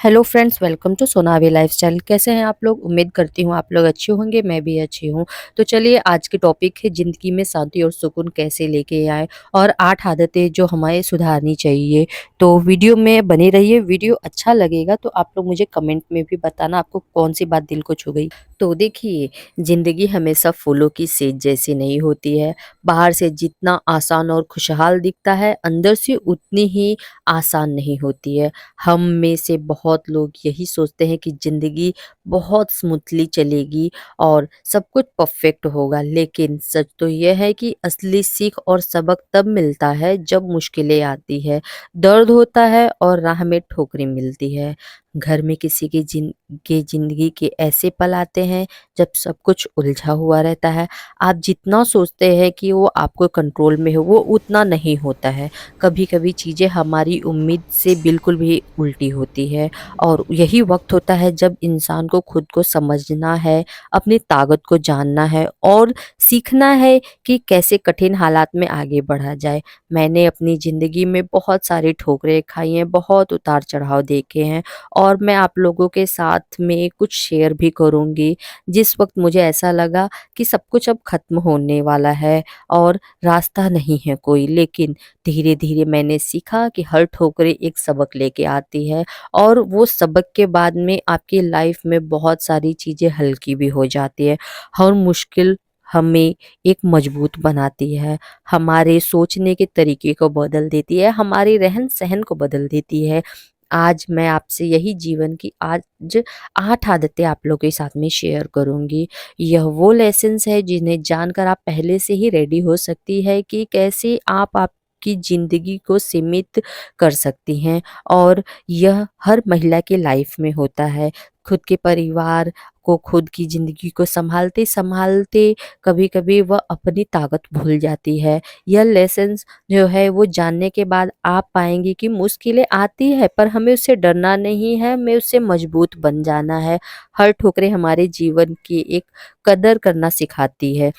Hello friends, welcome to Sonavi lifestyle. कैसे हैं आप लोग? उम्मीद करती हूँ आप लोग अच्छे होंगे, मैं भी अच्छी हूँ। तो चलिए, आज की टॉपिक है ज़िंदगी में शांति और सुकून कैसे लेके आए और 8 आदतें जो हमें सुधारनी चाहिए। तो वीडियो में बने रहिए। वीडियो अच्छा लगेगा तो आप लोग मुझे कमेंट में भी बताना आपको कौन सी बात दिल को छू गई। तो देखिए, ज़िंदगी हमेशा फूलों की सेज जैसी नहीं होती है। बाहर से जितना आसान और खुशहाल दिखता है, अंदर से उतनी ही आसान नहीं होती है। हम में से बहुत लोग यही सोचते हैं कि ज़िंदगी बहुत स्मूथली चलेगी और सब कुछ परफेक्ट होगा, लेकिन सच तो यह है कि असली सीख और सबक तब मिलता है जब मुश्किलें आती है, दर्द होता है और राह में ठोकरें मिलती है। घर में किसी की ज़िंदगी के ऐसे पल आते हैं जब सब कुछ उलझा हुआ रहता है। आप जितना सोचते हैं कि वो आपको कंट्रोल में हो, वो उतना नहीं होता है। कभी-कभी चीज़ें हमारी उम्मीद से बिल्कुल भी उल्टी होती है और यही वक़्त होता है जब इंसान को खुद को समझना है, अपनी ताकत को जानना है और सीखना है कि कैसे कठिन हालात में आगे बढ़ा जाए। मैंने अपनी ज़िंदगी में बहुत सारी ठोकरें खाई हैं, बहुत उतार-चढ़ाव देखे हैं और मैं आप लोगों के साथ में कुछ शेयर भी करूँगी। जिस वक़्त मुझे ऐसा लगा कि सब कुछ अब ख़त्म होने वाला है और रास्ता नहीं है कोई, लेकिन धीरे-धीरे मैंने सीखा कि हर ठोकरें एक सबक लेके आती है और वो सबक के बाद में आपकी लाइफ में बहुत सारी चीज़ें हल्की भी हो जाती है। हर मुश्किल हमें एक मजबूत बनाती है, हमारे सोचने के तरीके को बदल देती है, हमारे रहन-सहन को बदल देती है। आज मैं आपसे यही जीवन की आज 8 आदतें आप लोगों के साथ में शेयर करूँगी। यह वो लेसन्स है जिन्हें जानकर आप पहले से ही रेडी हो सकती है कि कैसे आप आपकी ज़िंदगी को सीमित कर सकती हैं और यह हर महिला की लाइफ में होता है। खुद के परिवार को, खुद की ज़िंदगी को सँभालते-सँभालते कभी-कभी वह अपनी ताकत भूल जाती है। यह लेसन्स जो है वो जानने के बाद आप पाएँगी कि मुश्किलें आती है पर हमें उससे डरना नहीं है, हमें उससे मजबूत बन जाना है। हर ठोकरें हमारे जीवन की एक कदर करना सिखाती है।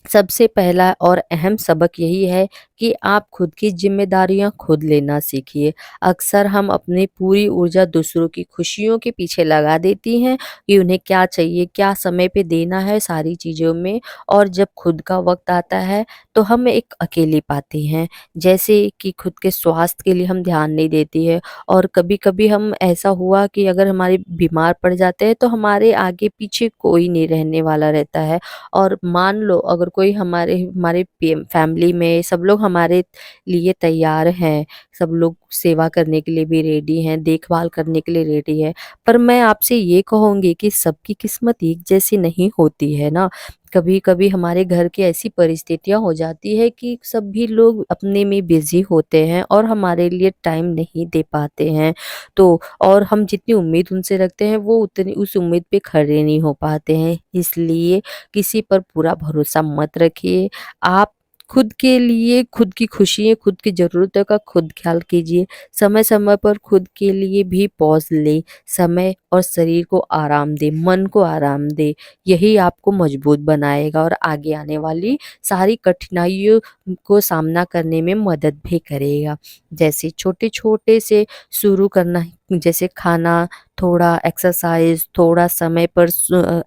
सबसे पहला और अहम सबक यही है कि आप खुद की ज़िम्मेदारियाँ खुद लेना सीखिए। अक्सर हम अपनी पूरी ऊर्जा दूसरों की खुशियों के पीछे लगा देती हैं कि उन्हें क्या चाहिए, क्या समय पे देना है सारी चीज़ों में, और जब खुद का वक़्त आता है तो हम एक अकेली पाते हैं। जैसे कि खुद के स्वास्थ्य के लिए हम ध्यान नहीं देती है और कभी-कभी हम ऐसा हुआ कि अगर हमारे बीमार पड़ जाते हैं तो हमारे आगे-पीछे कोई नहीं रहने वाला रहता है। और मान लो अगर कोई हमारे हमारे फैमिली में सब लोग हमारे लिए तैयार हैं, सब लोग सेवा करने के लिए भी रेडी हैं, देखभाल करने के लिए रेडी है, पर मैं आपसे ये कहूँगी कि सबकी किस्मत एक जैसी नहीं होती है ना। कभी-कभी हमारे घर की ऐसी परिस्थितियाँ हो जाती है कि सभी लोग अपने में बिज़ी होते हैं और हमारे लिए टाइम नहीं दे पाते हैं। तो और हम जितनी उम्मीद उनसे रखते हैं वो उतनी उस उम्मीद पे खरे नहीं हो पाते हैं। इसलिए किसी पर पूरा भरोसा मत रखिए। आप खुद के लिए, खुद की खुशियाँ, खुद की ज़रूरतों का खुद ख़्याल कीजिए। समय-समय पर खुद के लिए भी पॉज़ लें। समय और शरीर को आराम दें, मन को आराम दें। यही आपको मजबूत बनाएगा और आगे आने वाली सारी कठिनाइयों को सामना करने में मदद भी करेगा। जैसे छोटे-छोटे से शुरू करना, जैसे खाना, थोड़ा एक्सरसाइज़, थोड़ा समय पर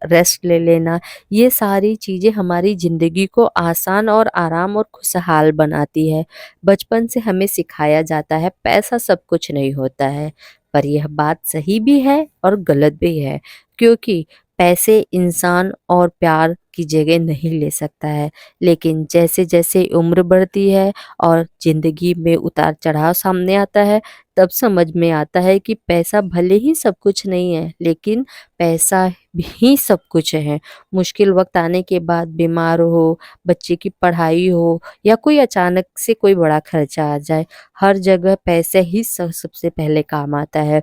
रेस्ट ले लेना, ये सारी चीज़ें हमारी ज़िंदगी को आसान और आराम और खुशहाल बनाती है। बचपन से हमें सिखाया जाता है पैसा सब कुछ नहीं होता है, पर यह बात सही भी है और गलत भी है, क्योंकि पैसे इंसान और प्यार की जगह नहीं ले सकता है। लेकिन जैसे-जैसे उम्र बढ़ती है और ज़िंदगी में उतार-चढ़ाव सामने आता है, तब समझ में आता है कि पैसा भले ही सब कुछ नहीं है, लेकिन पैसा ही सब कुछ है। मुश्किल वक़्त आने के बाद, बीमार हो, बच्चे की पढ़ाई हो या कोई अचानक से कोई बड़ा खर्चा आ जाए, हर जगह पैसे ही सबसे पहले काम आता है।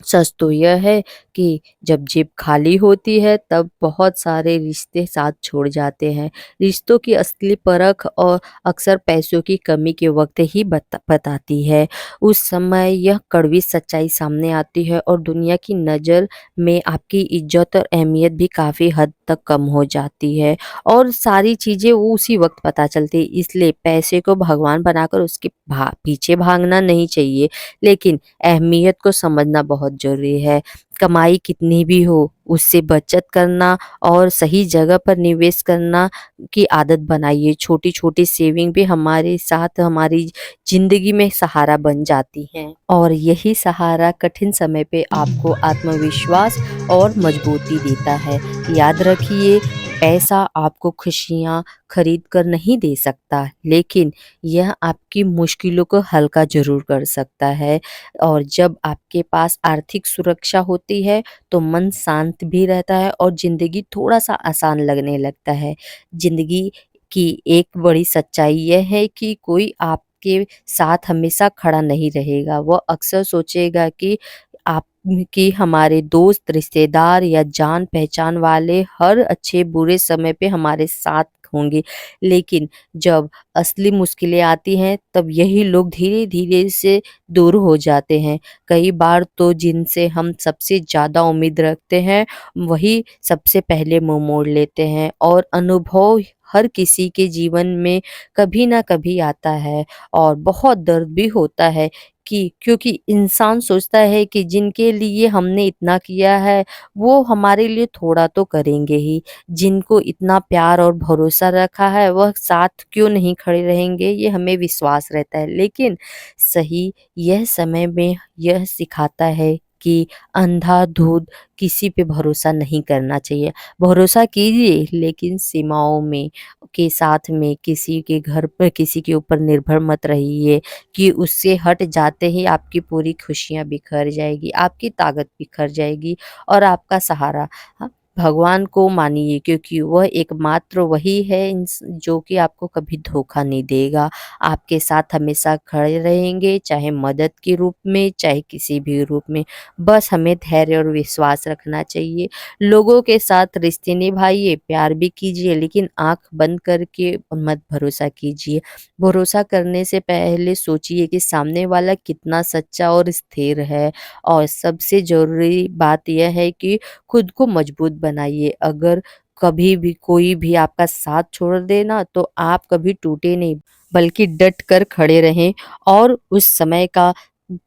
सच तो यह है कि जब जेब खाली होती है तब बहुत सारे रिश्ते साथ छोड़ जाते हैं। रिश्तों की असली परख और अक्सर पैसों की कमी के वक़्त ही बताती है। उस समय यह कड़वी सच्चाई सामने आती है और दुनिया की नज़र में आपकी इज़्ज़त और अहमियत भी काफ़ी हद तक कम हो जाती है और सारी चीज़ें वो उसी वक़्त पता चलती है। इसलिए पैसे को भगवान बनाकर उसके पीछे भागना नहीं चाहिए, लेकिन अहमियत को समझना बहुत बहुत ज़रूरी है। कमाई कितनी भी हो, उससे बचत करना और सही जगह पर निवेश करना की आदत बनाइए। छोटी-छोटी सेविंग भी हमारे साथ हमारी ज़िंदगी में सहारा बन जाती हैं और यही सहारा कठिन समय पे आपको आत्मविश्वास और मजबूती देता है। याद रखिए, पैसा आपको खुशियाँ खरीद कर नहीं दे सकता, लेकिन यह आपकी मुश्किलों को हल्का ज़रूर कर सकता है और जब आपके पास आर्थिक सुरक्षा होती है, तो मन शांत भी रहता है और ज़िंदगी थोड़ा-सा आसान लगने लगता है। ज़िंदगी की एक बड़ी सच्चाई यह है कि कोई आपके साथ हमेशा खड़ा नहीं रहेगा। वो अक्सर सोचेगा कि हमारे दोस्त, रिश्तेदार या जान-पहचान वाले हर अच्छे-बुरे समय पे हमारे साथ होंगे। लेकिन जब असली मुश्किलें आती हैं, तब यही लोग धीरे-धीरे से दूर हो जाते हैं। कई बार तो जिनसे हम सबसे ज़्यादा उम्मीद रखते हैं, वही सबसे पहले मुँह मोड़ लेते हैं और अनुभव हर किसी के जीवन में कभी न कभी आता है और बहुत दर्द भी होता है कि क्योंकि इंसान सोचता है कि जिनके लिए हमने इतना किया है, वो हमारे लिए थोड़ा तो करेंगे ही। जिनको इतना प्यार और भरोसा रखा है, वह साथ क्यों नहीं खड़े रहेंगे, ये हमें विश्वास रहता है। लेकिन सही यह समय में यह सिखाता है कि अंधाधुंध किसी पे भरोसा नहीं करना चाहिए। भरोसा कीजिए, लेकिन सीमाओं में के साथ में किसी के घर पे किसी के ऊपर निर्भर मत रहिए कि उससे हट जाते ही आपकी पूरी खुशियाँ बिखर जाएगी, आपकी ताकत बिखर जाएगी और आपका सहारा हाँ, भगवान को मानिए क्योंकि वह एकमात्र वही है जो कि आपको कभी धोखा नहीं देगा। आपके साथ हमेशा खड़े रहेंगे, चाहे मदद के रूप में, चाहे किसी भी रूप में। बस हमें धैर्य और विश्वास रखना चाहिए। लोगों के साथ रिश्ते निभाइए, प्यार भी कीजिए, लेकिन आँख बंद करके मत भरोसा कीजिए। भरोसा करने से पहले सोचिए कि सामने वाला कितना सच्चा और स्थिर है और सबसे ज़रूरी बात यह है कि खुद को मजबूत बनाइए। अगर कभी भी कोई भी आपका साथ छोड़ दे ना, तो आप कभी टूटे नहीं, बल्कि डट कर खड़े रहें और उस समय का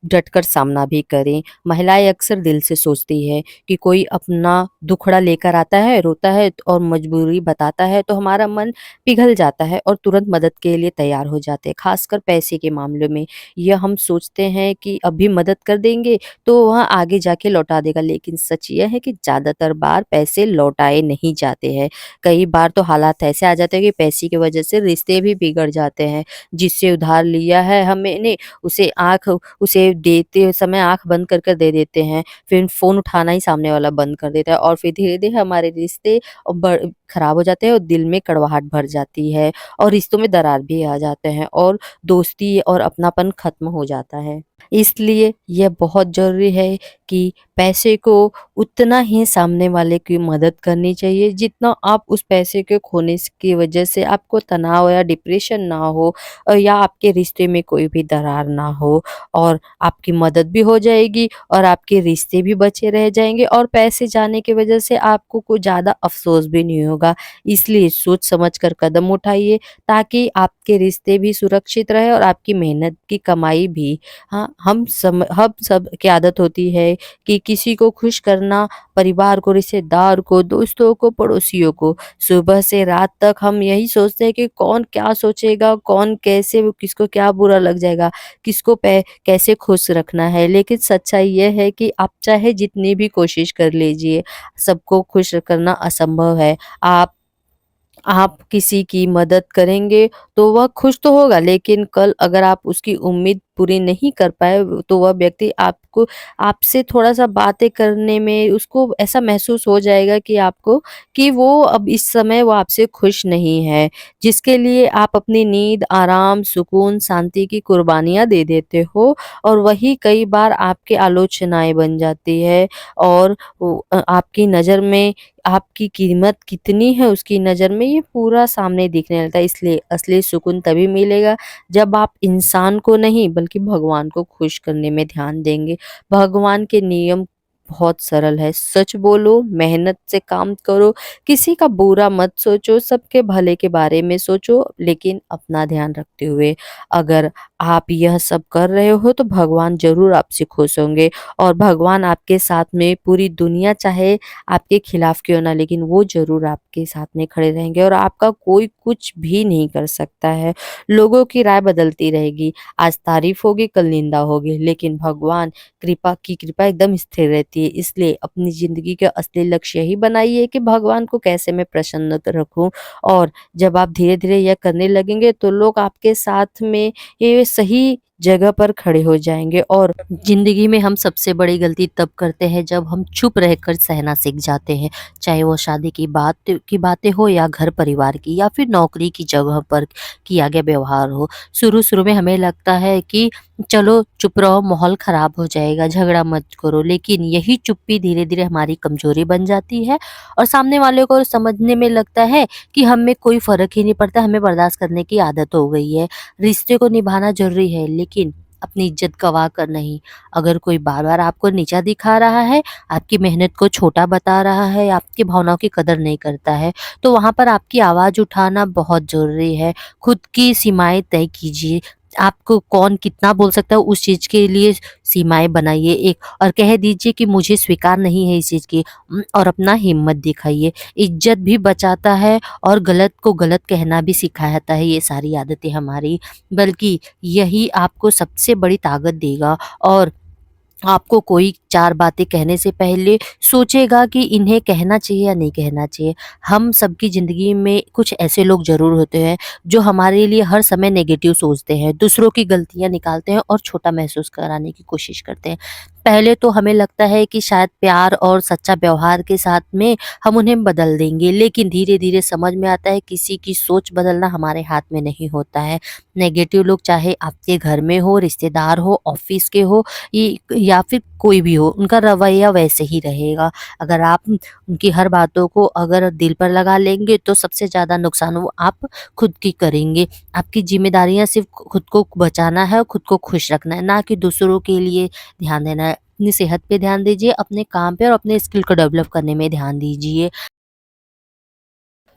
डटकर सामना भी करें। महिलाएँ अक्सर दिल से सोचती हैं कि कोई अपना दुखड़ा लेकर आता है, रोता है और मजबूरी बताता है तो हमारा मन पिघल जाता है और तुरंत मदद के लिए तैयार हो जाते हैं। ख़ासकर पैसे के मामले में यह हम सोचते हैं कि अभी मदद कर देंगे तो वह आगे जाके लौटा देगा, लेकिन सच यह है कि ज़्यादातर बार पैसे लौटाए नहीं जाते हैं। कई बार तो हालात ऐसे आ जाते हैं कि पैसे की वजह से रिश्ते भी बिगड़ जाते हैं। जिससे उधार लिया है हमने उसे देते समय आँख बंद कर कर दे देते हैं। फिर फ़ोन उठाना ही सामने वाला बंद कर देता है और फिर धीरे-धीरे हमारे रिश्ते ब खराब हो जाते हैं और दिल में कड़वाहट भर जाती है और रिश्तों में दरार भी आ जाते हैं और दोस्ती और अपनापन खत्म हो जाता है। इसलिए यह बहुत ज़रूरी है कि पैसे को उतना ही सामने वाले की मदद करनी चाहिए जितना आप उस पैसे के खोने की वजह से आपको तनाव या डिप्रेशन ना हो या आपके रिश्ते में कोई भी दरार ना हो और आपकी मदद भी हो जाएगी और आपके रिश्ते भी बचे रह जाएँगे और पैसे जाने की वजह से आपको कुछ ज़्यादा अफ़सोस भी नहीं होगा। इसलिए सोच समझ कर कदम उठाइए ताकि आपके रिश्ते भी सुरक्षित रहे और आपकी मेहनत की कमाई भी। हाँ, हम सब की आदत होती है कि किसी को खुश करना, परिवार को, रिश्तेदार को, दोस्तों को, पड़ोसियों को। सुबह से रात तक हम यही सोचते हैं कि कौन क्या सोचेगा, कौन कैसे किसको क्या बुरा लग जाएगा, किसको कैसे खुश रखना है। लेकिन सच्चाई ये है कि आप चाहे जितनी भी कोशिश कर लीजिए, सबको खुश करना असंभव है। आप किसी की मदद करेंगे तो वह खुश तो होगा, लेकिन कल अगर आप उसकी उम्मीद पूरी नहीं कर पाए तो वह व्यक्ति आपको आपसे थोड़ा-सा बातें करने में उसको ऐसा महसूस हो जाएगा कि वो अब इस समय वो आपसे खुश नहीं है। जिसके लिए आप अपनी नींद, आराम, सुकून, शांति की कुर्बानियाँ दे देते हो और वही कई बार आपकी आलोचनाएँ बन जाती है और आपकी नज़र में आपकी कीमत कितनी है उसकी नज़र में ये पूरा सामने दिखने लगता है। इसलिए असली सुकून तभी मिलेगा जब आप इंसान को नहीं बल्कि भगवान को खुश करने में ध्यान देंगे। भगवान के नियम बहुत सरल है। सच बोलो, मेहनत से काम करो, किसी का बुरा मत सोचो, सबके भले के बारे में सोचो, लेकिन अपना ध्यान रखते हुए। अगर आप यह सब कर रहे हो तो भगवान ज़रूर आपसे खुश होंगे, और भगवान आपके साथ में, पूरी दुनिया चाहे आपके खिलाफ क्यों ना, लेकिन वो ज़रूर आपके साथ में खड़े रहेंगे और आपका कोई कुछ भी नहीं कर सकता है। लोगों की राय बदलती रहेगी, आज तारीफ होगी, कल निंदा होगी, लेकिन भगवान कृपा एकदम स्थिर रहती है। इसलिए अपनी ज़िंदगी का असली लक्ष्य यही बनाइए कि भगवान को कैसे मैं प्रसन्न रखूँ, और जब आप धीरे-धीरे यह करने लगेंगे तो लोग आपके साथ में ये सही जगह पर खड़े हो जाएँगे। और ज़िंदगी में हम सबसे बड़ी गलती तब करते हैं जब हम चुप रहकर सहना सीख जाते हैं। चाहे वो शादी की बातें हो, या घर परिवार की, या फिर नौकरी की जगह पर किया गया व्यवहार हो। शुरू-शुरू में हमें लगता है कि चलो चुप रहो, माहौल खराब हो जाएगा, झगड़ा मत करो, लेकिन यही चुप्पी धीरे-धीरे हमारी कमज़ोरी बन जाती है, और सामने वाले को समझने में लगता है कि हम में कोई फ़र्क ही नहीं पड़ता, हमें बर्दाश्त करने की आदत हो गई है। रिश्ते को निभाना ज़रूरी है, लेकिन अपनी इज़्ज़त गँवा कर नहीं। अगर कोई बार-बार आपको नीचा दिखा रहा है, आपकी मेहनत को छोटा बता रहा है, आपकी भावनाओं की कदर नहीं करता है, तो वहाँ पर आपकी आवाज़ उठाना बहुत ज़रूरी है। खुद की सीमाएँ तय कीजिए। आपको कौन कितना बोल सकता है, उस चीज़ के लिए सीमाएँ बनाइए एक, और कह दीजिए कि मुझे स्वीकार नहीं है इस चीज़ की, और अपना हिम्मत दिखाइए। इज़्ज़त भी बचाता है, और गलत को गलत कहना भी सिखाता है, ये सारी आदतें हमारी, बल्कि यही आपको सबसे बड़ी ताकत देगा। और आपको कोई 4 बातें कहने से पहले सोचेगा कि इन्हें कहना चाहिए या नहीं कहना चाहिए। हम सबकी ज़िंदगी में कुछ ऐसे लोग ज़रूर होते हैं, जो हमारे लिए हर समय नेगेटिव सोचते हैं, दूसरों की गलतियाँ निकालते हैं और छोटा महसूस कराने की कोशिश करते हैं। पहले तो हमें लगता है कि शायद प्यार और सच्चा व्यवहार के साथ में हम उन्हें बदल देंगे, लेकिन धीरे-धीरे समझ में आता है किसी की सोच बदलना हमारे हाथ में नहीं होता है। नेगेटिव लोग चाहे आपके घर में हो, रिश्तेदार हो, ऑफ़िस के हो, या फिर कोई भी हो, उनका रवैया वैसे ही रहेगा। अगर आप उनकी हर बातों को अगर दिल पर लगा लेंगे तो सबसे ज़्यादा नुकसान वो आप खुद की करेंगे। आपकी ज़िम्मेदारियाँ सिर्फ़ खुद को बचाना है और खुद को खुश रखना है, ना कि दूसरों के लिए ध्यान देना है। अपनी सेहत पे ध्यान दीजिए, अपने काम पे और अपने स्किल को डेवलप करने में ध्यान दीजिए।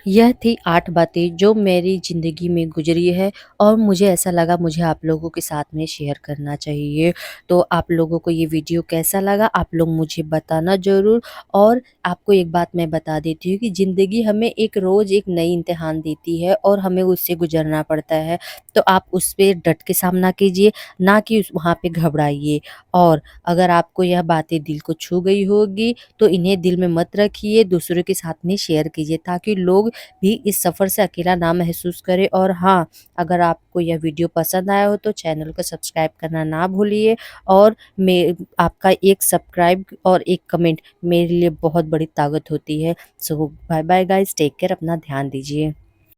यह थी 8 बातें जो मेरी ज़िंदगी में गुज़री है, और मुझे ऐसा लगा मुझे आप लोगों के साथ में शेयर करना चाहिए। तो आप लोगों को ये वीडियो कैसा लगा, आप लोग मुझे बताना ज़रूर। और आपको एक बात मैं बता देती हूँ कि ज़िंदगी हमें एक रोज़ एक नई इम्तिहान देती है, और हमें उससे गुज़रना पड़ता है। तो आप उस पे डट के सामना कीजिए, ना कि उस वहाँ पे घबराइए। और अगर आपको यह बातें दिल को छू गई होगी, तो इन्हें दिल में मत रखिए, दूसरों के साथ में शेयर कीजिए, ताकि लोग भी इस सफ़र से अकेला ना महसूस करें। और हाँ, अगर आपको यह वीडियो पसंद आया हो तो चैनल को सब्सक्राइब करना ना भूलिए, और मैं आपका एक सब्सक्राइब और एक कमेंट मेरे लिए बहुत बड़ी ताकत होती है। So bye bye guys, take care, अपना ध्यान दीजिए।